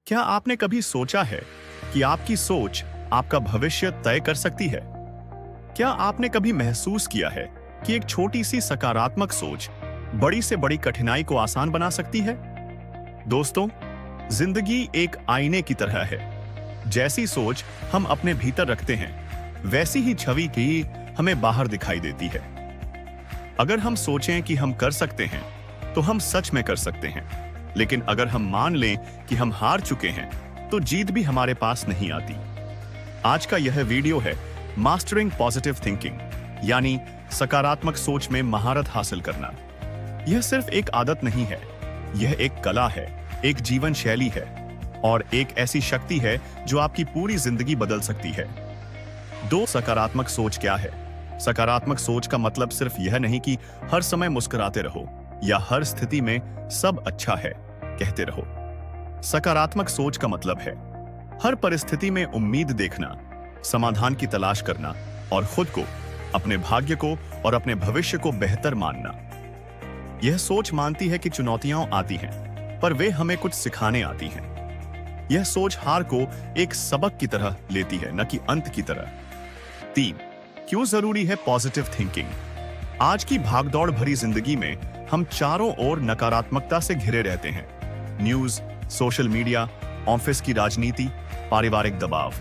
क्या आपने कभी सोचा है कि आपकी सोच आपका भविष्य तय कर सकती है? क्या आपने कभी महसूस किया है कि एक छोटी सी सकारात्मक सोच बड़ी से बड़ी कठिनाई को आसान बना सकती है? दोस्तों, जिंदगी एक आईने की तरह है। जैसी सोच हम अपने भीतर रखते हैं, वैसी ही छवि की हमें बाहर दिखाई देती है। अगर हम सोचें कि हम कर सकते हैं, तो हम सच में कर सकते हैं। लेकिन अगर हम मान लें कि हम हार चुके हैं, तो जीत भी हमारे पास नहीं आती। आज का यह वीडियो है मास्टरिंग पॉजिटिव थिंकिंग, यानी सकारात्मक सोच में महारत हासिल करना। यह सिर्फ एक आदत नहीं है, यह एक कला है, एक जीवन शैली है और एक ऐसी शक्ति है जो आपकी पूरी जिंदगी बदल सकती है। दो सकारात्मक सोच क्या है? सकारात्मक सोच का मतलब सिर्फ यह नहीं कि हर समय मुस्कुराते रहो या हर स्थिति में सब अच्छा है कहते रहो। सकारात्मक सोच का मतलब है हर परिस्थिति में उम्मीद देखना, समाधान की तलाश करना और खुद को, अपने भाग्य को और अपने भविष्य को बेहतर मानना। यह सोच मानती है कि चुनौतियां आती हैं, पर वे हमें कुछ सिखाने आती हैं। यह सोच हार को एक सबक की तरह लेती है, न कि अंत की तरह। 3. क्यों जरूरी है पॉजिटिव थिंकिंग? आज की भागदौड़ भरी जिंदगी में हम चारों ओर नकारात्मकता से घिरे रहते हैं। न्यूज, सोशल मीडिया, ऑफिस की राजनीति, पारिवारिक दबाव।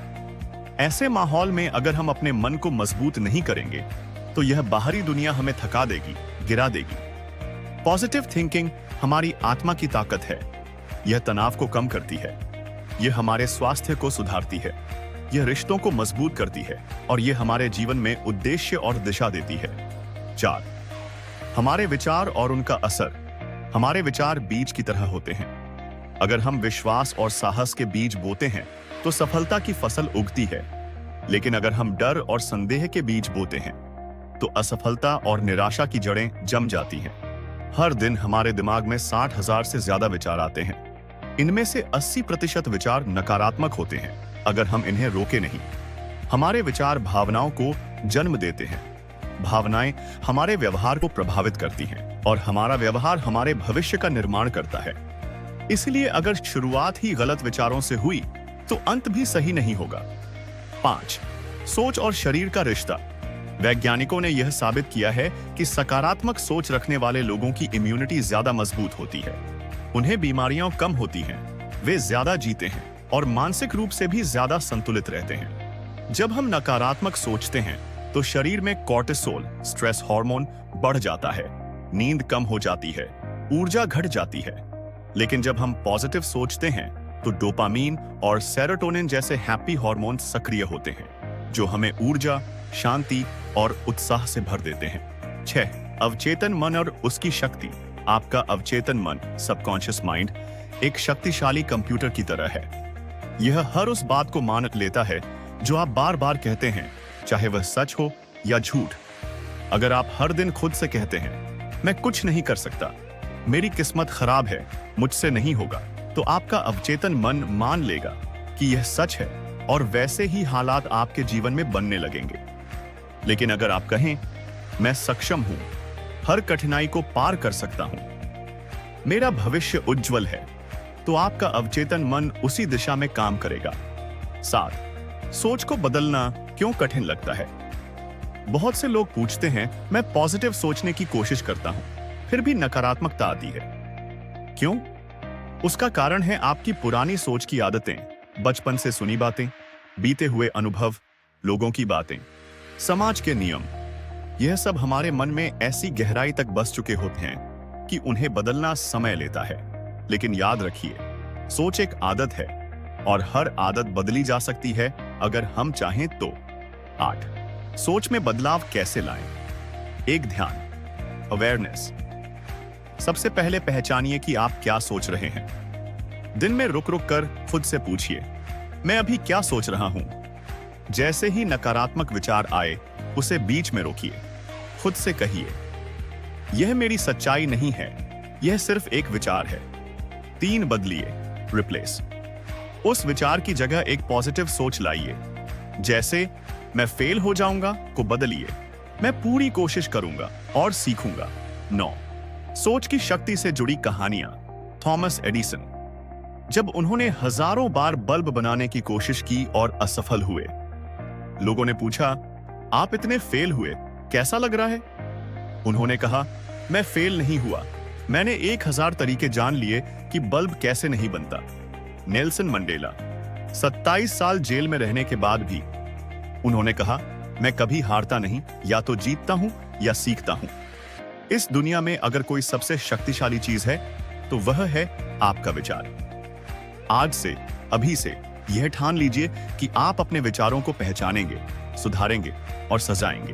ऐसे माहौल में अगर हम अपने मन को मजबूत नहीं करेंगे, तो यह बाहरी दुनिया हमें थका देगी, गिरा देगी। पॉजिटिव थिंकिंग हमारी आत्मा की ताकत है। यह तनाव को कम करती है, यह हमारे स्वास्थ्य को सुधारती है, यह रिश्तों को मजबूत करती है और यह हमारे जीवन में उद्देश्य और दिशा देती है। 4. हमारे विचार और उनका असर। हमारे विचार बीज की तरह होते हैं। अगर हम विश्वास और साहस के बीज बोते हैं, तो सफलता की फसल उगती है। लेकिन अगर हम डर और संदेह के बीज बोते हैं, तो असफलता और निराशा की जड़ें जम जाती हैं। हर दिन हमारे दिमाग में 60,000 से ज्यादा विचार आते हैं। इनमें से 80% विचार नकारात्मक होते हैं अगर हम इन्हें रोके नहीं। हमारे विचार भावनाओं को जन्म देते हैं। भावनाएं हमारे व्यवहार को प्रभावित करती हैं और हमारा व्यवहार हमारे भविष्य का निर्माण करता है। इसलिए अगर शुरुआत ही गलत विचारों से हुई, तो अंत भी सही नहीं होगा। 5. सोच और शरीर का रिश्ता। वैज्ञानिकों ने यह साबित किया है कि सकारात्मक सोच रखने वाले लोगों की इम्यूनिटी ज्यादा मजबूत होती है। उन्हें बीमारियां कम होती हैं, वे ज्यादा जीते हैं और मानसिक रूप से भी ज्यादा संतुलित रहते हैं। जब हम नकारात्मक सोचते हैं, तो शरीर में कॉर्टिसोल, स्ट्रेस हार्मोन बढ़ जाता है, नींद कम हो जाती है, ऊर्जा घट जाती है। लेकिन जब हम पॉजिटिव सोचते हैं, तो डोपामीन और सेरोटोनिन जैसे हैप्पी हार्मोन सक्रिय होते हैं, जो हमें ऊर्जा, शांति और उत्साह से भर देते हैं। 6. अवचेतन मन और उसकी शक्ति। आपका अवचेतन मन, सबकॉन्शियस माइंड, एक शक्तिशाली कंप्यूटर की तरह है। यह हर उस बात को मान लेता है जो आप बार बार कहते हैं, चाहे वह सच हो या झूठ। अगर आप हर दिन खुद से कहते हैं, मैं कुछ नहीं कर सकता, मेरी किस्मत खराब है, मुझसे नहीं होगा, तो आपका अवचेतन मन मान लेगा कि यह सच है और वैसे ही हालात आपके जीवन में बनने लगेंगे। लेकिन अगर आप कहें, मैं सक्षम हूं, हर कठिनाई को पार कर सकता हूं, मेरा भविष्य उज्जवल है, तो आपका अवचेतन मन उसी दिशा में काम करेगा। 7. सोच को बदलना क्यों कठिन लगता है? बहुत से लोग पूछते हैं, मैं पॉजिटिव सोचने की कोशिश करता हूं, फिर भी नकारात्मकता आती है। क्यों? उसका कारण है आपकी पुरानी सोच की आदतें, बचपन से सुनी बातें, बीते हुए अनुभव, लोगों की बातें, समाज के नियम। यह सब हमारे मन में ऐसी गहराई तक बस चुके होते हैं कि उन्हें बदलना समय लेता है। लेकिन याद रखिए, सोच एक आदत है और हर आदत बदली जा सकती है अगर हम चाहें तो। 8. सोच में बदलाव कैसे लाएं? 1. ध्यान, अवेयरनेस। सबसे पहले पहचानिए कि आप क्या सोच रहे हैं। दिन में रुक रुक कर खुद से पूछिए, मैं अभी क्या सोच रहा हूं? जैसे ही नकारात्मक विचार आए, उसे बीच में रोकिए। खुद से कहिए, यह मेरी सच्चाई नहीं है, यह सिर्फ एक विचार है। 3. बदलिए, रिप्लेस। उस विचार की जगह एक पॉजिटिव सोच लाइए। जैसे, मैं फेल हो जाऊंगा को बदलिए, मैं पूरी कोशिश करूंगा और सीखूंगा। 9. सोच की शक्ति से जुड़ी कहानियां। Thomas Edison. जब उन्होंने हजारों बार बल्ब बनाने की कोशिश की और असफल हुए। लोगों ने पूछा, आप इतने फेल हुए, कैसा लग रहा है? उन्होंने कहा, मैं फेल नहीं हुआ, मैंने 1000 तरीके जान लिए कि बल्ब कैसे नहीं बनता। नेल्सन मंडेला 27 साल जेल में रहने के बाद भी उन्होंने कहा, मैं कभी हारता नहीं, या तो जीतता हूं या सीखता हूं। इस दुनिया में अगर कोई सबसे शक्तिशाली चीज है तो वह है आपका विचार। आज से, अभी से यह ठान लीजिए कि आप अपने विचारों को पहचानेंगे, सुधारेंगे और सजाएंगे,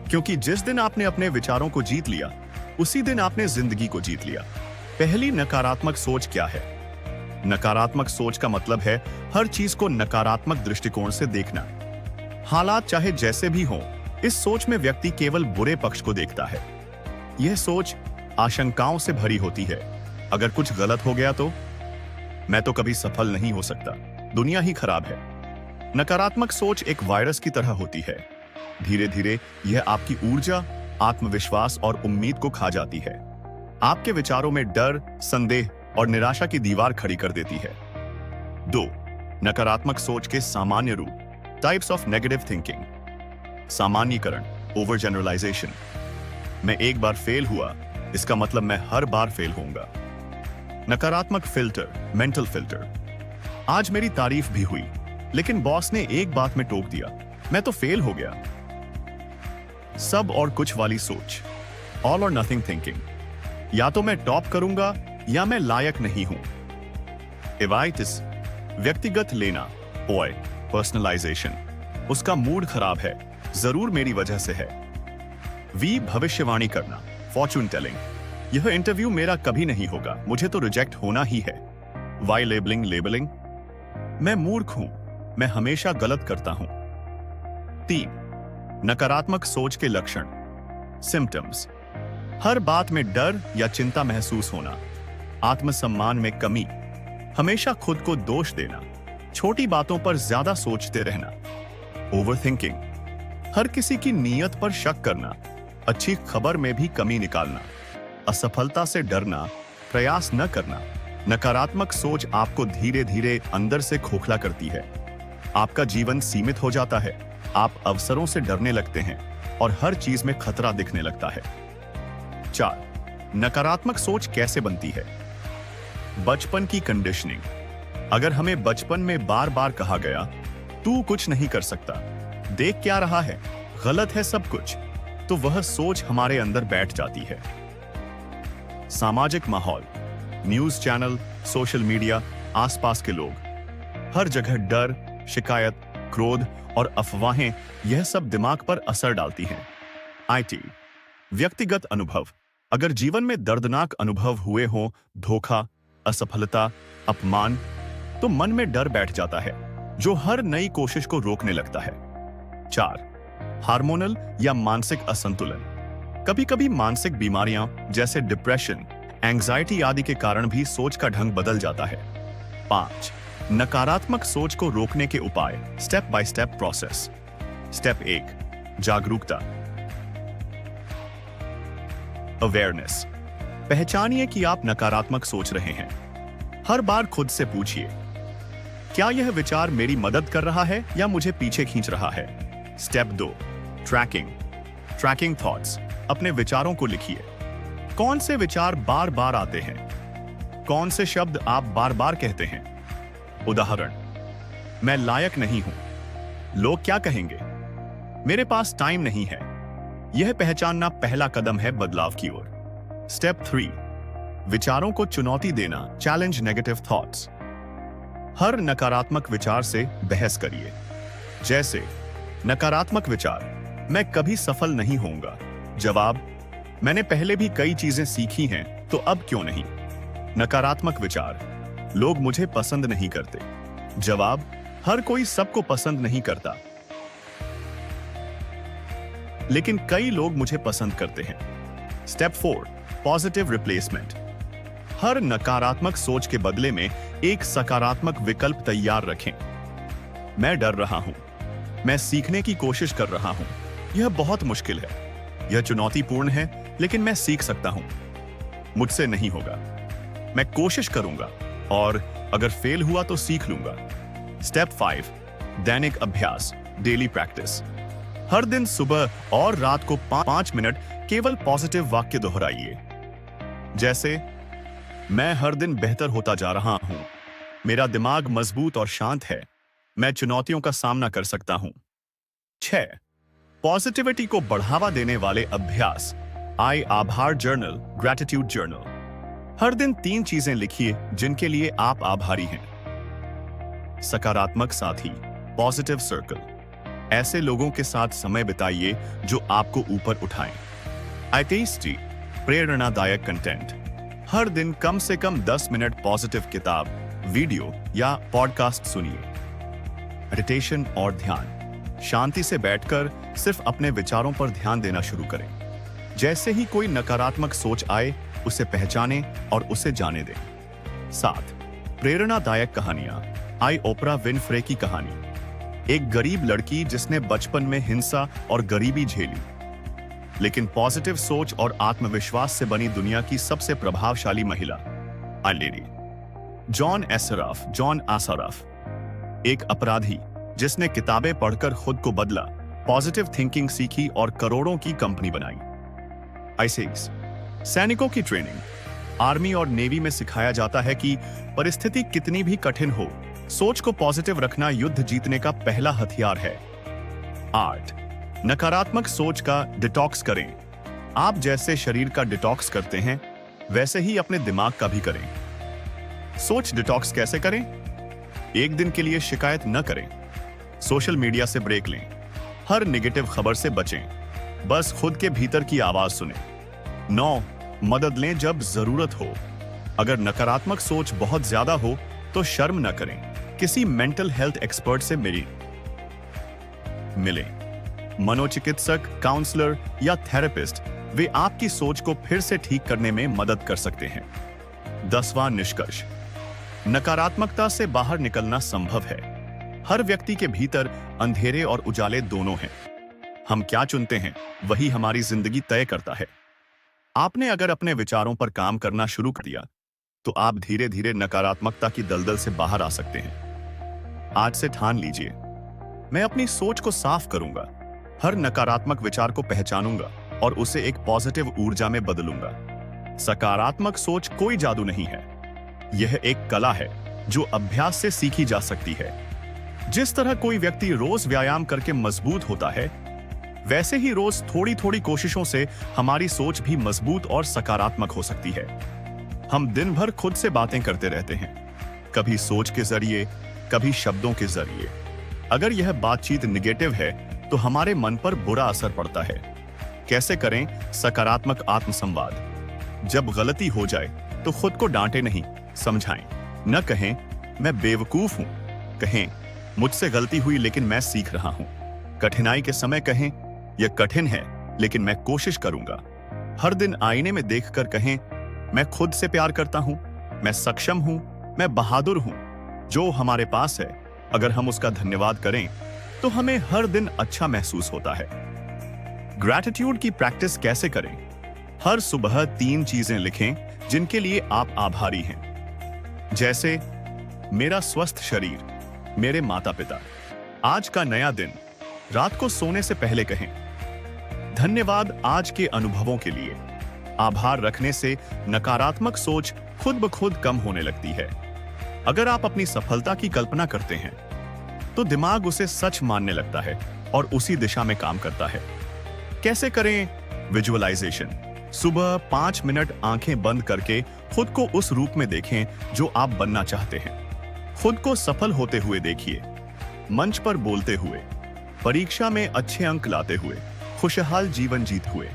क्योंकि जिस दिन आपने अपने विचारों को जीत लिया, उसी दिन आपने जिंदगी को जीत लिया। पहली नकारात्मक सोच क्या है? नकारात्मक सोच का मतलब है हर चीज को नकारात्मक दृष्टिकोण से देखना। हालात चाहे जैसे भी हों, इस सोच में व्यक्ति केवल बुरे पक्ष को देखता है। यह सोच आशंकाओं से भरी होती है। अगर कुछ गलत हो गया तो मैं तो कभी सफल नहीं हो सकता, दुनिया ही खराब है। नकारात्मक सोच एक वायरस की तरह होती है। धीरे धीरे यह आपकी ऊर्जा, आत्मविश्वास और उम्मीद को खा जाती है। आपके विचारों में डर, संदेह और निराशा की दीवार खड़ी कर देती है। 2. नकारात्मक सोच के सामान्य रूप, टाइप्स ऑफ नेगेटिव थिंकिंग। सामान्यीकरण, ओवर जनरलाइजेशन। मैं एक बार फेल हुआ, इसका मतलब मैं हर बार फेल होऊंगा। नकारात्मक फिल्टर, मेंटल फिल्टर। आज मेरी तारीफ भी हुई, लेकिन बॉस ने एक बात में टोक दिया, मैं तो फेल हो गया। सब और कुछ वाली सोच, ऑल और नथिंग थिंकिंग। या तो मैं टॉप करूंगा या मैं लायक नहीं हूं। एवाइटिस, व्यक्तिगत लेना, ओए, पर्सनलाइजेशन। उसका मूड खराब है, जरूर मेरी वजह से है। वी, भविष्यवाणी करना, फॉर्चून टेलिंग। यह इंटरव्यू मेरा कभी नहीं होगा, मुझे तो रिजेक्ट होना ही है। Why, labelling, labelling. मैं मूर्ख हूं, मैं हमेशा गलत करता हूं। 3. नकारात्मक सोच के लक्षण, सिम्टम्स। हर बात में डर या चिंता महसूस होना, आत्मसम्मान में कमी, हमेशा खुद को दोष देना, छोटी बातों पर ज्यादा सोचते रहना, ओवरथिंकिंग, हर किसी की नीयत पर शक करना, अच्छी खबर में भी कमी निकालना, असफलता से डरना, प्रयास न करना। नकारात्मक सोच आपको धीरे धीरे अंदर से खोखला करती है। आपका जीवन सीमित हो जाता है, आप अवसरों से डरने लगते हैं और हर चीज में खतरा दिखने लगता है। 4. नकारात्मक सोच कैसे बनती है? बचपन की कंडीशनिंग। अगर हमें बचपन में बार बार कहा गया, तू कुछ नहीं कर सकता, देख क्या रहा है, गलत है सब कुछ, तो वह सोच हमारे अंदर बैठ जाती है। सामाजिक माहौल, न्यूज चैनल, सोशल मीडिया, आसपास के लोग, हर जगह डर, शिकायत, क्रोध और अफवाहें, यह सब दिमाग पर असर डालती हैं। IT, व्यक्तिगत अनुभव। अगर जीवन में दर्दनाक अनुभव हुए हों, धोखा, असफलता, अपमान, तो मन में डर बैठ जाता है, जो हर नई कोशिश को रोकने लगता है। 4. हार्मोनल या मानसिक असंतुलन। कभी कभी मानसिक बीमारियां जैसे डिप्रेशन, एंजाइटी आदि के कारण भी सोच का ढंग बदल जाता है। 5. नकारात्मक सोच को रोकने के उपाय, step by step process. Step 1, जागरूकता, अवेयरनेस। पहचानिए कि आप नकारात्मक सोच रहे हैं। हर बार खुद से पूछिए, क्या यह विचार मेरी मदद कर रहा है या मुझे पीछे खींच रहा है? Step 2, tracking thoughts. अपने विचारों को लिखिए। कौन से विचार बार बार आते हैं? कौन से शब्द आप बार बार कहते हैं? उदाहरण, मैं लायक नहीं हूं, लोग क्या कहेंगे, मेरे पास टाइम नहीं है। यह पहचानना पहला कदम है बदलाव की ओर। स्टेप 3, विचारों को चुनौती देना, चैलेंज नेगेटिव थॉट्स। हर नकारात्मक विचार से बहस करिए। जैसे, नकारात्मक विचार, मैं कभी सफल नहीं होऊंगा। जवाब, मैंने पहले भी कई चीजें सीखी हैं, तो अब क्यों नहीं। नकारात्मक विचार, लोग मुझे पसंद नहीं करते। जवाब, हर कोई सबको पसंद नहीं करता, लेकिन कई लोग मुझे पसंद करते हैं। Step 4, positive replacement. हर नकारात्मक सोच के बदले में एक सकारात्मक विकल्प तैयार रखें। मैं डर रहा हूं, मैं सीखने की कोशिश कर रहा हूं, यह बहुत मुश्किल है, यह चुनौतीपूर्ण है, लेकिन मैं सीख सकता हूं। मुझसे नहीं होगा, मैं कोशिश करूंगा, और अगर फेल हुआ तो सीख लूंगा। स्टेप 5, दैनिक अभ्यास, डेली प्रैक्टिस। हर दिन सुबह और रात को 5 मिनट केवल पॉजिटिव वाक्य दोहराइए, जैसे मैं हर दिन बेहतर होता जा रहा हूं, मेरा दिमाग मजबूत और शांत है, मैं चुनौतियों का सामना कर सकता हूं। 6, पॉजिटिविटी को बढ़ावा देने वाले अभ्यास, आई आभार जर्नल, ग्रैटिट्यूड जर्नल। हर दिन 3 चीजें लिखिए जिनके लिए आप आभारी हैं। सकारात्मक साथी, पॉजिटिव सर्कल, ऐसे लोगों के साथ समय बिताइए जो आपको ऊपर उठाएं। आइटेस्टी, प्रेरणादायक कंटेंट। हर दिन कम से कम 10 मिनट पॉजिटिव किताब, वीडियो या पॉडकास्ट सुनिए। मेडिटेशन और ध्यान, शांति से बैठकर सिर्फ अपने विचारों पर ध्यान देना शुरू करें। जैसे ही कोई नकारात्मक सोच आए, उसे पहचानें और उसे जाने दें। 7, प्रेरणादायक कहानियां, आई ओपरा विनफ्रे की कहानी। एक गरीब लड़की जिसने बचपन में हिंसा और गरीबी झेली, लेकिन पॉजिटिव सोच और आत्मविश्वास से बनी दुनिया की सबसे प्रभावशाली महिला। आ लेडी। जॉन आसाराफ, एक अपराधी जिसने किताबें पढ़कर खुद को बदला, पॉजिटिव थिंकिंग सीखी और करोड़ों की कंपनी बनाई। आईसीएस, सैनिकों की ट्रेनिंग। आर्मी और नेवी में सिखाया जाता है कि परिस्थिति कितनी भी कठिन हो, सोच को पॉजिटिव रखना युद्ध जीतने का पहला हथियार है। 8, नकारात्मक सोच का डिटॉक्स करें। आप जैसे शरीर का डिटॉक्स करते हैं, वैसे ही अपने दिमाग का भी करें। सोच डिटॉक्स कैसे करें? एक दिन के लिए शिकायत न करें। सोशल मीडिया से ब्रेक लें। हर नेगेटिव खबर से बचें। बस खुद के भीतर की आवाज सुनें। 9, मदद लें जब जरूरत हो। अगर नकारात्मक सोच बहुत ज्यादा हो तो शर्म न करें, किसी मेंटल हेल्थ एक्सपर्ट से मिलें। मनोचिकित्सक, काउंसलर या थेरेपिस्ट, वे आपकी सोच को फिर से ठीक करने में मदद कर सकते हैं। 10वां निष्कर्ष, नकारात्मकता से बाहर निकलना संभव है। हर व्यक्ति के भीतर अंधेरे और उजाले दोनों हैं। हम क्या चुनते हैं, वही हमारी जिंदगी तय करता है। आपने अगर अपने विचारों पर काम करना शुरू कर दिया, तो आप धीरे धीरे नकारात्मकता की दलदल से बाहर आ सकते हैं। आज से ठान लीजिए, मैं अपनी सोच को साफ करूंगा, हर नकारात्मक विचार को पहचानूंगा और उसे एक पॉजिटिव ऊर्जा में बदलूंगा। सकारात्मक सोच कोई जादू नहीं है, यह एक कला है जो अभ्यास से सीखी जा सकती है। जिस तरह कोई व्यक्ति रोज व्यायाम करके मजबूत होता है, वैसे ही रोज थोड़ी थोड़ी कोशिशों से हमारी सोच भी मजबूत और सकारात्मक हो सकती है। हम दिन भर खुद से बातें करते रहते हैं, कभी सोच के जरिए, कभी शब्दों के जरिए। अगर यह बातचीत निगेटिव है तो हमारे मन पर बुरा असर पड़ता है। कैसे करें सकारात्मक आत्मसंवाद? जब गलती हो जाए तो खुद को डांटे नहीं, समझाएं। न कहें मैं बेवकूफ हूं, कहें मुझसे गलती हुई लेकिन मैं सीख रहा हूं। कठिनाई के समय कहें यह कठिन है लेकिन मैं कोशिश करूंगा। हर दिन आईने में देखकर कहें मैं खुद से प्यार करता हूं, मैं सक्षम हूं, मैं बहादुर हूं। जो हमारे पास है, अगर हम उसका धन्यवाद करें तो हमें हर दिन अच्छा महसूस होता है। ग्रैटिट्यूड की प्रैक्टिस कैसे करें? हर सुबह 3 चीजें लिखें जिनके लिए आप आभारी हैं, जैसे मेरा स्वस्थ शरीर, मेरे माता पिता, आज का नया दिन। रात को सोने से पहले कहें धन्यवाद आज के अनुभवों के लिए। आभार रखने से नकारात्मक सोच खुद ब खुद कम होने लगती है। अगर आप अपनी सफलता की कल्पना करते हैं तो दिमाग उसे सच मानने लगता है और उसी दिशा में काम करता है। कैसे करें विजुअलाइजेशन? सुबह 5 मिनट आंखें बंद करके खुद को उस रूप में देखें जो आप बनना चाहते हैं। खुद को सफल होते हुए देखिए, मंच पर बोलते हुए, परीक्षा में अच्छे अंक लाते हुए, खुशहाल जीवन जीते हुए।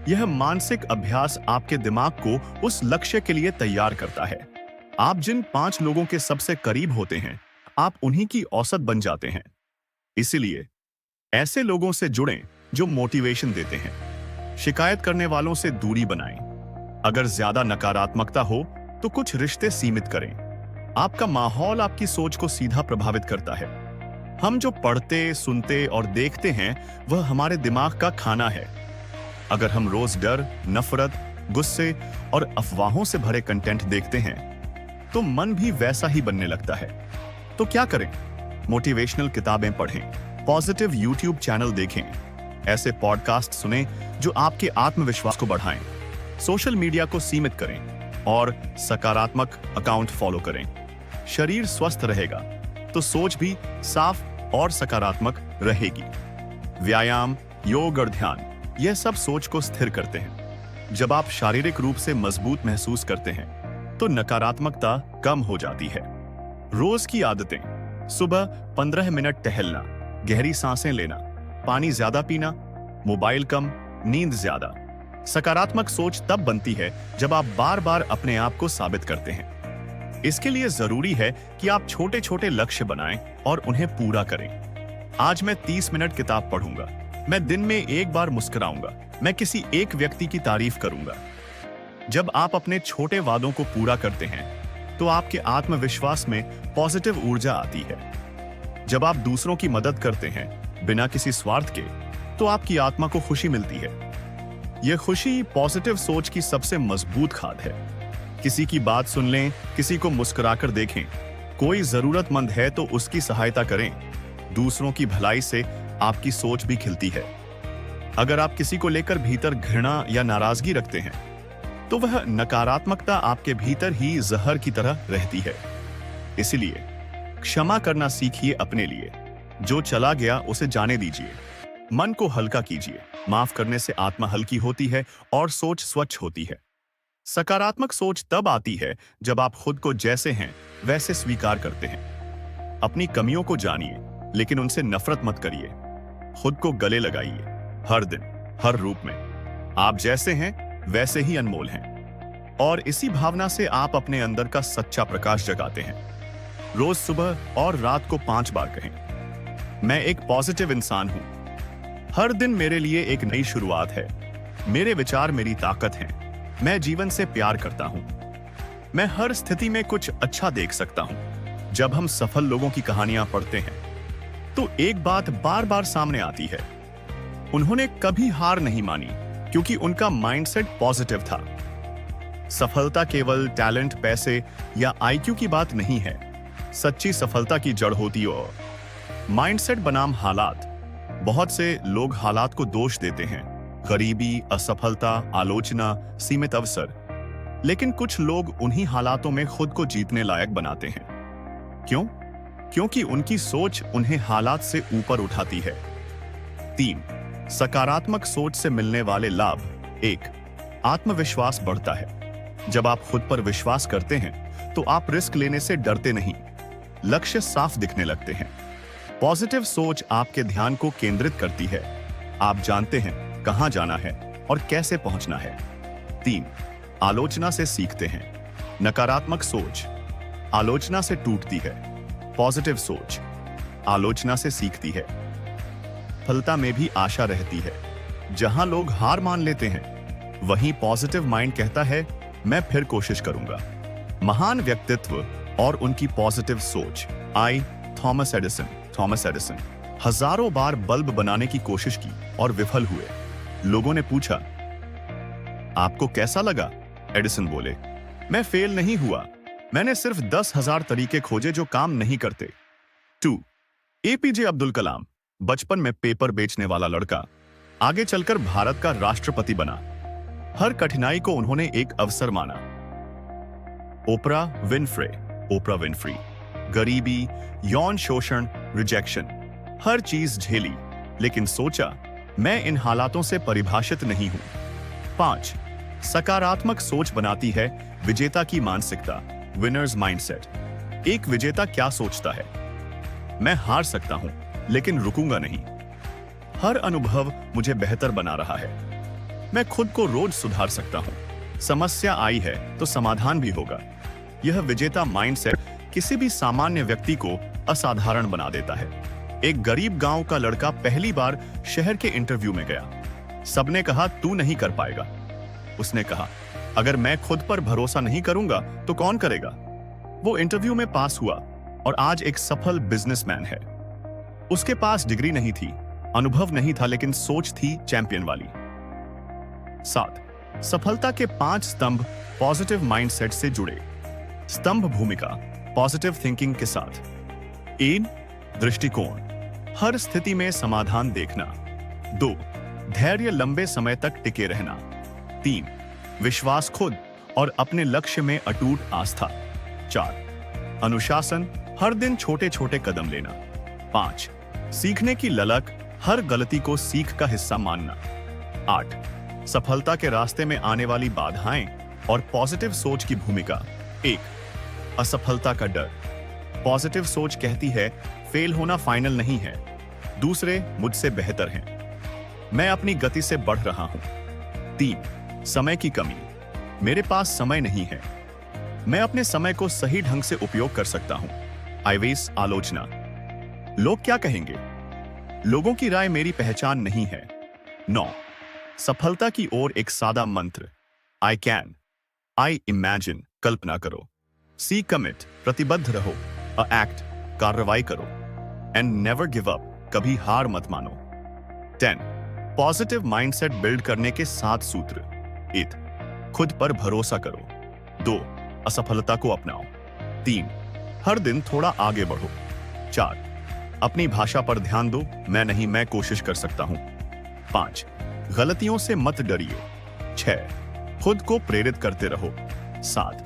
यह मानसिक अभ्यास आपके दिमाग को उस लक्ष्य के लिए तैयार करता है। आप जिन 5 लोगों के सबसे करीब होते हैं, आप उन्हीं की औसत बन जाते हैं। इसलिए ऐसे लोगों से जुड़ें जो मोटिवेशन देते हैं। शिकायत करने वालों से दूरी बनाएं। अगर ज्यादा नकारात्मकता हो तो कुछ रिश्ते सीमित करें। आपका माहौल आपकी सोच को सीधा प्रभावित करता है। हम जो पढ़ते, सुनते और देखते हैं वह हमारे दिमाग का खाना है। अगर हम रोज डर, नफरत, गुस्से और अफवाहों से भरे कंटेंट देखते हैं तो मन भी वैसा ही बनने लगता है। तो क्या करें? मोटिवेशनल किताबें पढ़ें, पॉजिटिव यूट्यूब चैनल देखें, ऐसे पॉडकास्ट सुनें जो आपके आत्मविश्वास को बढ़ाएं, सोशल मीडिया को सीमित करें और सकारात्मक अकाउंट फॉलो करें। शरीर स्वस्थ रहेगा तो सोच भी साफ और सकारात्मक रहेगी। व्यायाम, योग और ध्यान, यह सब सोच को स्थिर करते हैं। जब आप शारीरिक रूप से मजबूत महसूस करते हैं तो नकारात्मकता कम हो जाती है। रोज की आदतें: सुबह 15 मिनट टहलना, गहरी सांसें लेना, पानी ज्यादा पीना, मोबाइल कम, नींद ज्यादा। सकारात्मक सोच तब बनती है जब आप बार बार अपने आप को साबित करते हैं। इसके लिए जरूरी है कि आप छोटे छोटे लक्ष्य बनाएं और उन्हें पूरा करें। आज मैं 30 मिनट किताब पढ़ूंगा, मैं दिन में एक बार मुस्कुराऊंगा, मैं किसी एक व्यक्ति की तारीफ करूंगा। जब आप अपने छोटे वादों को पूरा करते हैं तो आपके आत्मविश्वास में पॉजिटिव ऊर्जा आती है। जब आप दूसरों की मदद करते हैं बिना किसी स्वार्थ के तो आपकी आत्मा को खुशी मिलती है। यह खुशी पॉजिटिव सोच की सबसे मजबूत खाद है। किसी की बात सुन लें, किसी को मुस्कुराकर देखें, कोई जरूरतमंद है तो उसकी सहायता करें। दूसरों की भलाई से आपकी सोच भी खिलती है। अगर आप किसी को लेकर भीतर घृणा या नाराजगी रखते हैं तो वह नकारात्मकता आपके भीतर ही जहर की तरह रहती है। इसलिए क्षमा करना सीखिए अपने लिए। जो चला गया उसे जाने दीजिए। मन को हल्का कीजिए। माफ करने से आत्मा हल्की होती है और सोच स्वच्छ होती है। सकारात्मक सोच तब आती है जब आप खुद को जैसे हैं वैसे स्वीकार करते हैं। अपनी कमियों को जानिए लेकिन उनसे नफरत मत करिए। खुद को गले लगाइए हर दिन, हर रूप में। आप जैसे हैं वैसे ही अनमोल हैं और इसी भावना से आप अपने अंदर का सच्चा प्रकाश जगाते हैं। रोज सुबह और रात को 5 बार कहें, मैं एक पॉजिटिव इंसान हूं। हर दिन मेरे लिए एक नई शुरुआत है। मेरे विचार मेरी ताकत हैं। मैं जीवन से प्यार करता हूं। मैं हर स्थिति में कुछ अच्छा देख सकता हूं। जब हम सफल लोगों की कहानियां पढ़ते हैं तो एक बात बार बार सामने आती है, उन्होंने कभी हार नहीं मानी क्योंकि उनका माइंडसेट पॉजिटिव था। सफलता केवल टैलेंट, पैसे या आईक्यू की बात नहीं है। सच्ची सफलता की जड़ होती है माइंडसेट बनाम हालात। बहुत से लोग हालात को दोष देते हैं, गरीबी, असफलता, आलोचना, सीमित अवसर। लेकिन कुछ लोग उन्हीं हालातों में खुद को जीतने लायक बनाते हैं। क्यों? क्योंकि उनकी सोच उन्हें हालात से ऊपर उठाती है। 3. सकारात्मक सोच से मिलने वाले लाभ। 1. आत्मविश्वास बढ़ता है। जब आप खुद पर विश्वास करते हैं तो आप रिस्क लेने से डरते नहीं। लक्ष्य साफ दिखने लगते हैं। पॉजिटिव सोच आपके ध्यान को केंद्रित करती है। आप जानते हैं कहां जाना है और कैसे पहुंचना है। 3. आलोचना से सीखते हैं। नकारात्मक सोच आलोचना से टूटती है। पॉजिटिव सोच आलोचना से सीखती है। सफलता में भी आशा रहती है। जहां लोग हार मान लेते हैं वहीं पॉजिटिव माइंड कहता है मैं फिर कोशिश करूंगा। महान व्यक्तित्व और उनकी पॉजिटिव सोच। थॉमस एडिसन हजारों बार बल्ब बनाने की कोशिश की और विफल हुए। लोगों ने पूछा आपको कैसा लगा? एडिसन बोले मैं फेल नहीं हुआ, मैंने सिर्फ 10,000 तरीके खोजे जो काम नहीं करते। 2. एपीजे अब्दुल कलाम बचपन में पेपर बेचने वाला लड़का, आगे चलकर भारत का राष्ट्रपति बना। हर कठिनाई को उन्होंने एक अवसर माना। ओपरा विनफ्री गरीबी, यौन शोषण, रिजेक्शन, हर चीज झेली लेकिन सोचा मैं इन हालातों से परिभाषित नहीं हूं। 5. सकारात्मक सोच बनाती है विजेता की मानसिकता। Winners mindset. एक विजेता क्या सोचता है? मैं हार सकता हूं लेकिन रुकूंगा नहीं। हर अनुभव मुझे बेहतर बना रहा है। मैं खुद को रोज सुधार सकता हूं। समस्या आई है तो समाधान भी होगा। यह विजेता माइंडसेट किसी भी सामान्य व्यक्ति को असाधारण बना देता है। एक गरीब गांव का लड़का पहली बार शहर के इंटरव्यू में गया। सबने कहा तू नहीं कर पाएगा। उसने कहा अगर मैं खुद पर भरोसा नहीं करूंगा तो कौन करेगा? वो इंटरव्यू में पास हुआ और आज एक सफल बिजनेसमैन है। उसके पास डिग्री नहीं थी, अनुभव नहीं था, लेकिन सोच थी चैंपियन वाली। 7. सफलता के 5 स्तंभ पॉजिटिव माइंडसेट से जुड़े। स्तंभ भूमिका पॉजिटिव थिंकिंग के साथ। 1 दृष्टिकोण, हर स्थिति में समाधान देखना। 2 धैर्य, लंबे समय तक टिके रहना। 3 विश्वास, खुद और अपने लक्ष्य में अटूट आस्था। 4 अनुशासन, हर दिन छोटे छोटे कदम लेना। 5 सीखने की ललक, हर गलती को सीख का हिस्सा मानना। 8 सफलता के रास्ते में आने वाली बाधाएं और पॉजिटिव सोच की भूमिका। 1 असफलता का डर, पॉजिटिव सोच कहती है फेल होना फाइनल नहीं है, दूसरे मुझसे बेहतर हैं, मैं अपनी गति से बढ़ रहा हूं। 3 समय की कमी, मेरे पास समय नहीं है, मैं अपने समय को सही ढंग से उपयोग कर सकता हूं। आइवेस आलोचना, लोग क्या कहेंगे, लोगों की राय मेरी पहचान नहीं है। 9 सफलता की ओर एक सादा मंत्र, आई कैन, आई इमेजिन, कल्पना करो। सी कमिट, प्रतिबद्ध रहो। अ एक्ट, कार्रवाई करो। एंड नेवर गिव अप, कभी हार मत मानो। 10 पॉजिटिव माइंडसेट बिल्ड करने के 7 सूत्र। 1 खुद पर भरोसा करो। 2 असफलता को अपनाओ। 3 हर दिन थोड़ा आगे बढ़ो। 4 अपनी भाषा पर ध्यान दो, मैं नहीं, मैं कोशिश कर सकता हूं। 5 गलतियों से मत डरिए। 6 खुद को प्रेरित करते रहो। 7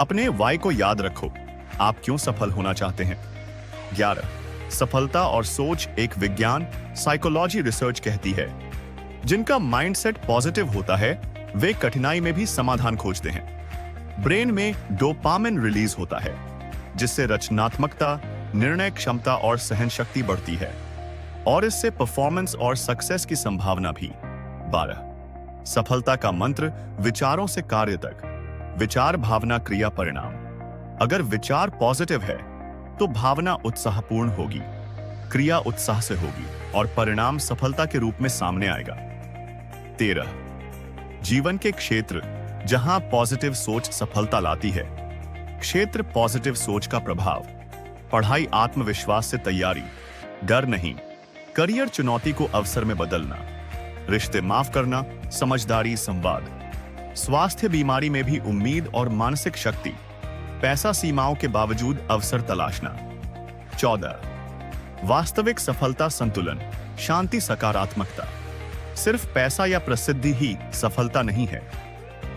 अपने वाई को याद रखो, आप क्यों सफल होना चाहते हैं। 11 सफलता और सोच एक विज्ञान, साइकोलॉजी रिसर्च कहती है जिनका माइंडसेट पॉजिटिव होता है वे कठिनाई में भी समाधान खोजते हैं। ब्रेन में डोपामिन रिलीज होता है जिससे रचनात्मकता, निर्णय क्षमता और सहन शक्ति बढ़ती है और इससे परफॉर्मेंस और सक्सेस की संभावना भी। 12 सफलता का मंत्र, विचारों से कार्य तक, विचार, भावना, क्रिया, परिणाम। अगर विचार पॉजिटिव है तो भावना उत्साहपूर्ण होगी, क्रिया उत्साह से होगी और परिणाम सफलता के रूप में सामने आएगा। 13 जीवन के क्षेत्र जहां पॉजिटिव सोच सफलता लाती है। क्षेत्र पॉजिटिव सोच का प्रभाव, पढ़ाई, आत्मविश्वास से तैयारी, डर नहीं, करियर, चुनौती को अवसर में बदलना, रिश्ते, माफ करना, समझदारी, संवाद, स्वास्थ्य, बीमारी में भी उम्मीद और मानसिक शक्ति, पैसा, सीमाओं के बावजूद अवसर तलाशना। 14 वास्तविक सफलता, संतुलन, शांति, सकारात्मकता। सिर्फ पैसा या प्रसिद्धि ही सफलता नहीं है,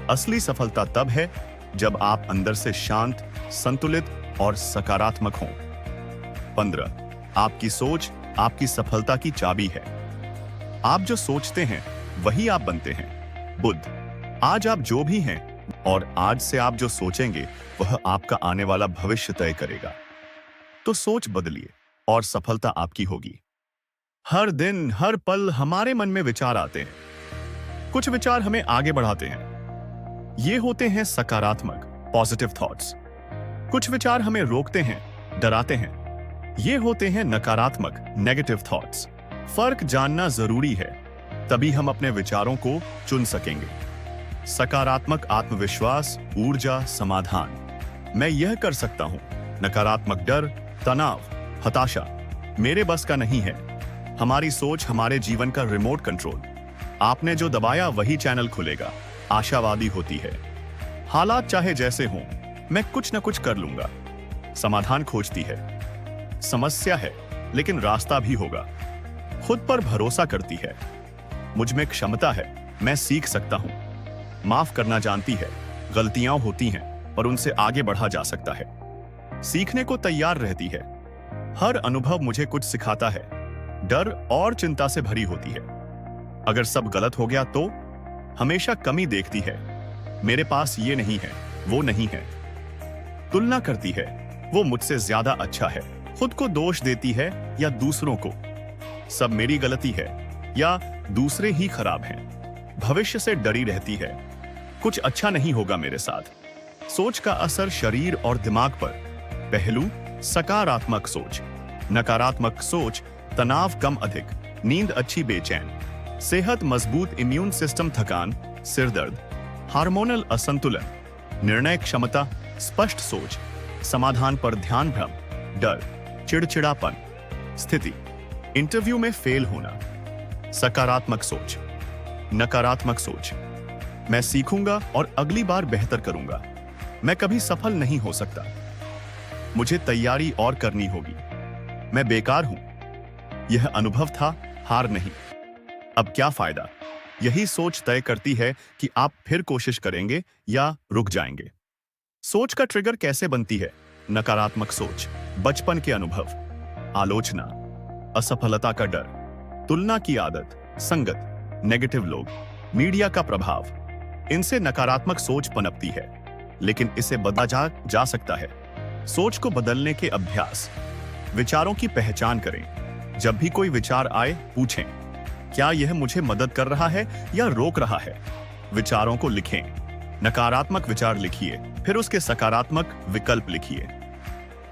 असली सफलता तब है जब आप अंदर से शांत, संतुलित और सकारात्मक हों। 15 आपकी सोच आपकी सफलता की चाबी है, आप जो सोचते हैं वही आप बनते हैं। बुद्ध, आज आप जो भी हैं और आज से आप जो सोचेंगे वह आपका आने वाला भविष्य तय करेगा। तो सोच बदलिए और सफलता आपकी होगी। हर दिन, हर पल हमारे मन में विचार आते हैं, कुछ विचार हमें आगे बढ़ाते हैं, ये होते हैं सकारात्मक, पॉजिटिव थॉट्स। कुछ विचार हमें रोकते हैं, डराते हैं, ये होते हैं नकारात्मक, नेगेटिव थॉट्स। फर्क जानना जरूरी है, तभी हम अपने विचारों को चुन सकेंगे। सकारात्मक, आत्मविश्वास, ऊर्जा, समाधान, मैं यह कर सकता हूं। नकारात्मक, डर, तनाव, हताशा, मेरे बस का नहीं है। हमारी सोच हमारे जीवन का रिमोट कंट्रोल, आपने जो दबाया वही चैनल खुलेगा। आशावादी होती है, हालात चाहे जैसे हों मैं कुछ न कुछ कर लूंगा। समाधान खोजती है, समस्या है लेकिन रास्ता भी होगा। खुद पर भरोसा करती है, मुझ में क्षमता है, मैं सीख सकता हूं। माफ करना जानती है, गलतियां होती हैं पर उनसे आगे बढ़ा जा सकता है। सीखने को तैयार रहती है, हर अनुभव मुझे कुछ सिखाता है। डर और चिंता से भरी होती है, अगर सब गलत हो गया तो हमेशा कमी देखती है, मेरे पास ये नहीं है, वो नहीं है। तुलना करती है, वो मुझसे ज्यादा अच्छा है। खुद को दोष देती है या दूसरों को, सब मेरी गलती है या दूसरे ही खराब हैं। भविष्य से डरी रहती है, कुछ अच्छा नहीं होगा मेरे साथ। सोच का असर शरीर और दिमाग पर। पहलू, सकारात्मक सोच। नकारात्मक सोच, तनाव कम अधिक, नींद अच्छी बेचैन, सेहत मजबूत, इम्यून सिस्टम थकान, सिरदर्द, हार्मोनल असंतुलन, निर्णय क्षमता, स्पष्ट सोच, समाधान पर ध्यान भ्रम, डर, चिड़चिड़ापन, स्थिति, इंटरव्यू में फेल होना। सकारात्मक सोच। नकारात्मक सोच, मैं सीखूंगा और अगली बार बेहतर करूंगा। मैं कभी सफल नहीं हो सकता, मुझे तैयारी और करनी होगी, मैं बेकार हूं। यह अनुभव था, हार नहीं। अब क्या फायदा? यही सोच तय करती है कि आप फिर कोशिश करेंगे या रुक जाएंगे। सोच का ट्रिगर कैसे बनती है? नकारात्मक सोच, बचपन के अनुभव, आलोचना, असफलता का डर, तुलना की आदत, संगत, नेगेटिव लोग, मीडिया का प्रभाव, इनसे नकारात्मक सोच पनपती है। लेकिन इसे बदला जा सकता है। सोच को बदलने के अभ्यास। विचारों की पहचान करें। जब भी कोई विचार आए, पूछें, क्या यह मुझे मदद कर रहा है या रोक रहा है? विचारों को लिखें। नकारात्मक विचार लिखिए, फिर उसके सकारात्मक विकल्प लिखिए।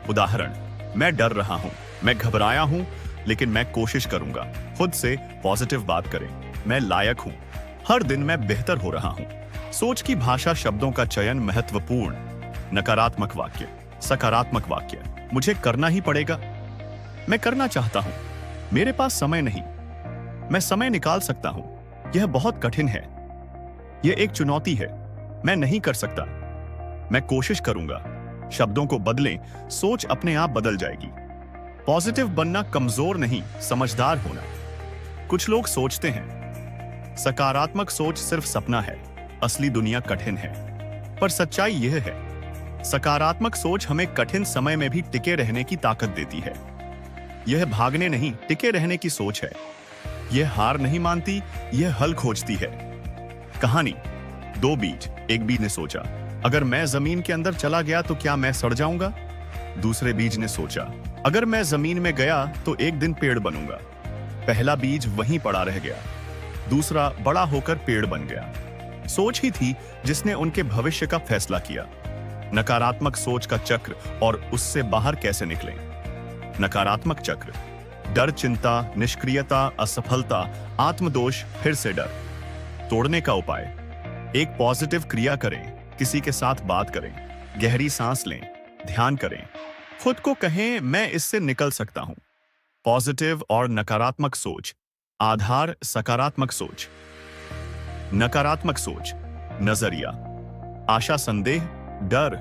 उदाहरण, मैं डर रहा हूं, मैं घबराया हूं, लेकिन मैं कोशिश करूंगा। खुद से पॉजिटिव बात करें। मैं लायक हूं, हर दिन मैं बेहतर हो रहा हूं। सोच की भाषा, शब्दों का चयन महत्वपूर्ण। नकारात्मक वाक्य, सकारात्मक वाक्य, मुझे करना ही पड़ेगा, मैं करना चाहता हूं, मेरे पास समय नहीं, मैं समय निकाल सकता हूं, यह बहुत कठिन है, यह एक चुनौती है, मैं नहीं कर सकता, मैं कोशिश करूंगा। शब्दों को बदलें, सोच अपने आप बदल जाएगी। पॉजिटिव बनना कमजोर नहीं, समझदार होना। कुछ लोग सोचते हैं सकारात्मक सोच सिर्फ सपना है, असली दुनिया कठिन है। पर सच्चाई यह है, सकारात्मक सोच हमें कठिन समय में भी टिके रहने की ताकत देती है। यह भागने नहीं, टिके रहने की सोच है। यह हार नहीं मानती, यह हल खोजती है। कहानी, दो बीज। एक बीज ने सोचा, अगर मैं जमीन के अंदर चला गया तो क्या मैं सड़ जाऊंगा? दूसरे बीज ने सोचा, अगर मैं जमीन में गया तो एक दिन पेड़ बनूंगा। पहला बीज वहीं पड़ा रह गया, दूसरा बड़ा होकर पेड़ बन गया। सोच ही थी जिसने उनके भविष्य का फैसला किया। नकारात्मक सोच का चक्र और उससे बाहर कैसे निकलें? नकारात्मक चक्र, डर, चिंता, निष्क्रियता, असफलता, आत्मदोष, फिर से डर। तोड़ने का उपाय, एक पॉजिटिव क्रिया करें, किसी के साथ बात करें, गहरी सांस लें, ध्यान करें, खुद को कहें मैं इससे निकल सकता हूं। पॉजिटिव और नकारात्मक सोच। आधार, सकारात्मक सोच। नकारात्मक सोच, नजरिया, आशा संदेह, डर,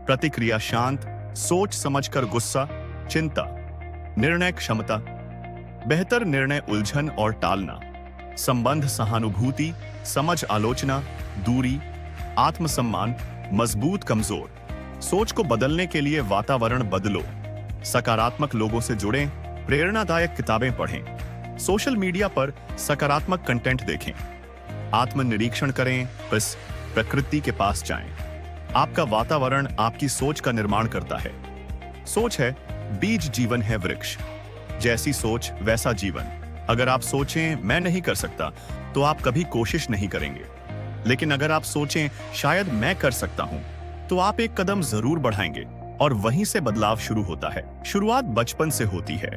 प्रतिक्रिया शांत, सोच समझकर गुस्सा, चिंता, निर्णय क्षमता, बेहतर निर्णय उलझन और टालना, संबंध सहानुभूति, समझ आलोचना, दूरी, आत्मसम्मान, मजबूत कमजोर। सोच को बदलने के लिए वातावरण बदलो। सकारात्मक लोगों से जुड़ें, प्रेरणादायक किताबें पढ़ें, सोशल मीडिया पर सकारात्मक कंटेंट देखें, आत्मनिरीक्षण करें, प्रकृति के पास जाएं। आपका वातावरण आपकी सोच का निर्माण करता है। सोच है बीज, जीवन है वृक्ष। जैसी सोच वैसा जीवन। अगर आप सोचें मैं नहीं कर सकता, तो आप कभी कोशिश नहीं करेंगे। लेकिन अगर आप सोचें शायद मैं कर सकता हूं, तो आप एक कदम जरूर बढ़ाएंगे और वहीं से बदलाव शुरू होता है। शुरुआत बचपन से होती है।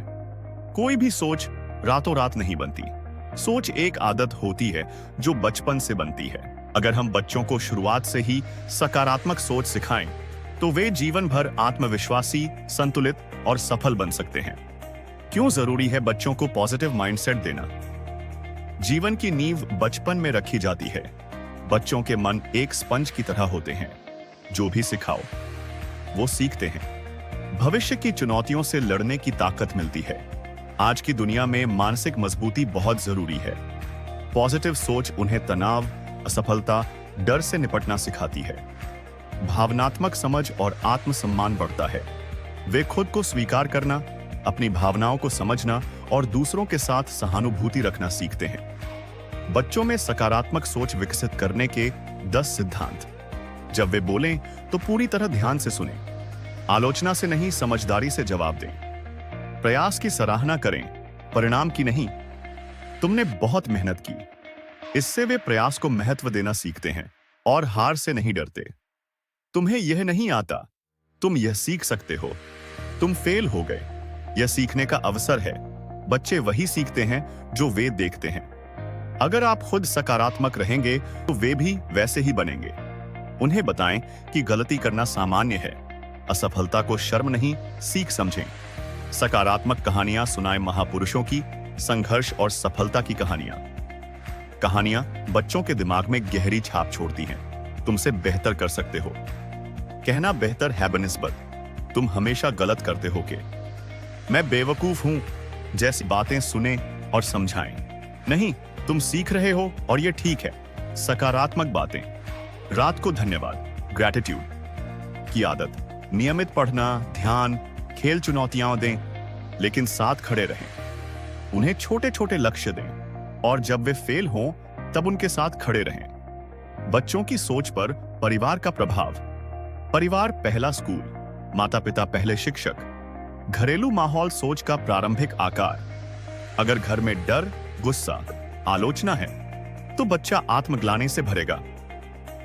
कोई भी सोच रातों रात नहीं बनती। सोच एक आदत होती है जो बचपन से बनती है। अगर हम बच्चों को शुरुआत से ही सकारात्मक सोच सिखाएं, तो वे जीवन भर आत्मविश्वासी, संतुलित और सफल बन सकते हैं। क्यों जरूरी है बच्चों को पॉजिटिव माइंडसेट देना? जीवन की नींव बचपन में रखी जाती है। बच्चों के मन एक स्पंज की तरह होते हैं, जो भी सिखाओ वो सीखते हैं। भविष्य की चुनौतियों से लड़ने की ताकत मिलती है। आज की दुनिया में मानसिक मजबूती बहुत जरूरी है। पॉजिटिव सोच उन्हें तनाव, असफलता, डर से निपटना सिखाती है। भावनात्मक समझ और आत्मसम्मान बढ़ता है। वे खुद को स्वीकार करना, अपनी भावनाओं को समझना और दूसरों के साथ सहानुभूति रखना सीखते हैं। बच्चों में सकारात्मक सोच विकसित करने के 10 सिद्धांत। जब वे बोलें तो पूरी तरह ध्यान से सुनें। आलोचना से नहीं, समझदारी से जवाब दें। प्रयास की सराहना करें, परिणाम की नहीं। तुमने बहुत मेहनत की। इससे वे प्रयास को महत्व देना सीखते हैं और हार से नहीं डरते। तुम्हें यह नहीं आता, तुम यह सीख सकते हो। तुम फेल हो गए, यह सीखने का अवसर है। बच्चे वही सीखते हैं जो वे देखते हैं। अगर आप खुद सकारात्मक रहेंगे तो वे भी वैसे ही बनेंगे। उन्हें बताएं कि गलती करना सामान्य है। असफलता को शर्म नहीं, सीख समझें। सकारात्मक कहानियां सुनाएं, महापुरुषों की संघर्ष और सफलता की कहानियां। कहानियां बच्चों के दिमाग में गहरी छाप छोड़ती हैं। तुमसे बेहतर कर सकते हो। कहना बेहतर है बनिस्बत तुम हमेशा गलत करते होगे। मैं बेवकूफ हूं जैसी बातें सुने और समझाएं। नहीं, तुम सीख रहे हो और ये ठीक है। सकारात्मक बातें, रात को धन्यवाद, ग्रैटिट्यूड की आदत, नियमित पढ़ना, ध्यान, खेल चुनौतियां दें लेकिन साथ खड़े रहें। उन्हें छोटे छोटे लक्ष्य दें और जब वे फेल हों तब उनके साथ खड़े रहें। बच्चों की सोच पर परिवार का प्रभाव। परिवार पहला स्कूल, माता पिता पहले शिक्षक। घरेलू माहौल सोच का प्रारंभिक आकार। अगर घर में डर, गुस्सा, आलोचना है तो बच्चा आत्मग्लानि से भरेगा।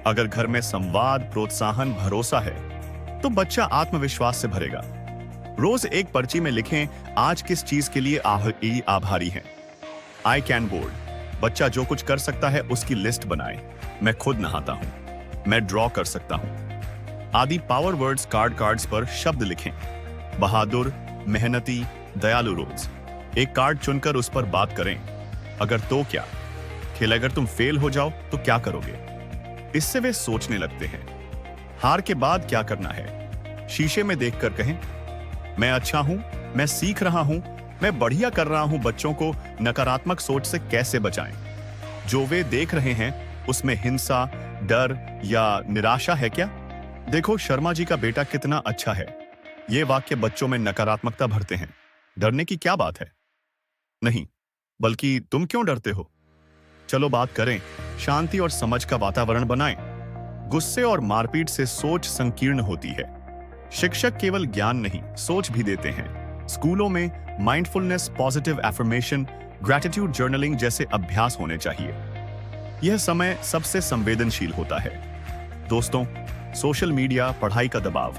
अगर घर में संवाद, प्रोत्साहन, भरोसा है तो बच्चा आत्मविश्वास से भरेगा। रोज एक पर्ची में लिखें आज किस चीज के लिए आभारी हैं। आई कैन बोर्ड, बच्चा जो कुछ कर सकता है उसकी लिस्ट बनाए। मैं खुद नहाता हूं, मैं ड्रॉ कर सकता हूं आदि पावर वर्ड्स कार्ड्स पर शब्द लिखें। बहादुर, मेहनती, दयालु। रोज एक कार्ड चुनकर उस पर बात करें। अगर तो क्या, खेल अगर तुम फेल हो जाओ तो क्या करोगे। इससे वे सोचने लगते हैं। हार के बाद क्या करना है, शीशे में देखकर कहें मैं अच्छा हूं, मैं सीख रहा हूं, मैं बढ़िया कर रहा हूं। बच्चों को नकारात्मक सोच से कैसे बचाएं। जो वे देख रहे हैं उसमें हिंसा, डर या निराशा है क्या। देखो शर्मा जी का बेटा कितना अच्छा है। ये वाक्य बच्चों में नकारात्मकता भरते हैं। डरने की क्या बात है। नहीं, बल्कि तुम क्यों डरते हो। चलो बात करें, शांति और समझ का वातावरण बनाएं। गुस्से और मारपीट से सोच संकीर्ण होती है। शिक्षक केवल ज्ञान नहीं, सोच भी देते हैं। स्कूलों में mindfulness, positive affirmation, gratitude journaling जैसे अभ्यास होने चाहिए। यह समय सबसे संवेदनशील होता है। दोस्तों, सोशल मीडिया, पढ़ाई का दबाव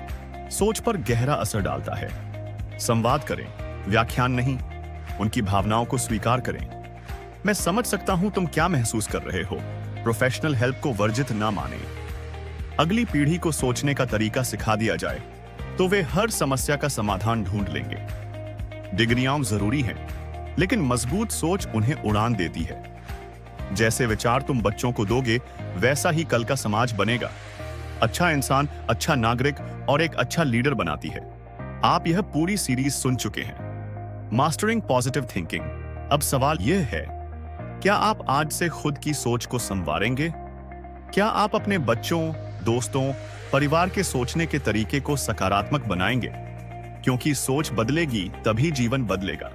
सोच पर गहरा असर डालता है। संवाद करें, व्याख्यान नहीं। उनकी भावनाओं को स्वीकार करें। मैं समझ सकता हूं तुम क्या महसूस कर रहे हो। प्रोफेशनल हेल्प को वर्जित ना माने। अगली पीढ़ी को सोचने का तरीका सिखा दिया जाए तो वे हर समस्या का समाधान ढूंढ लेंगे। डिग्रियां जरूरी हैं, लेकिन मजबूत सोच उन्हें उड़ान देती है। जैसे विचार तुम बच्चों को दोगे वैसा ही कल का समाज बनेगा। अच्छा इंसान, अच्छा नागरिक और एक अच्छा लीडर बनाती है। आप यह पूरी सीरीज सुन चुके हैं, मास्टरिंग पॉजिटिव थिंकिंग। अब सवाल यह है, क्या आप आज से खुद की सोच को संवारेंगे। क्या आप अपने बच्चों, दोस्तों, परिवार के सोचने के तरीके को सकारात्मक बनाएंगे। क्योंकि सोच बदलेगी तभी जीवन बदलेगा।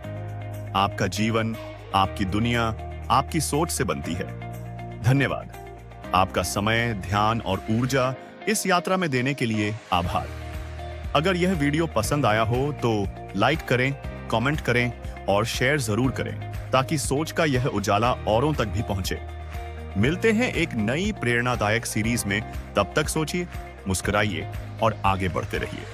आपका जीवन, आपकी दुनिया आपकी सोच से बनती है। धन्यवाद। आपका समय, ध्यान और ऊर्जा इस यात्रा में देने के लिए आभार। अगर यह वीडियो पसंद आया हो तो लाइक करें, कमेंट करें और शेयर जरूर करें ताकि सोच का यह उजाला औरों तक भी पहुंचे। मिलते हैं एक नई प्रेरणादायक सीरीज में। तब तक सोचिए, मुस्कुराइए और आगे बढ़ते रहिए।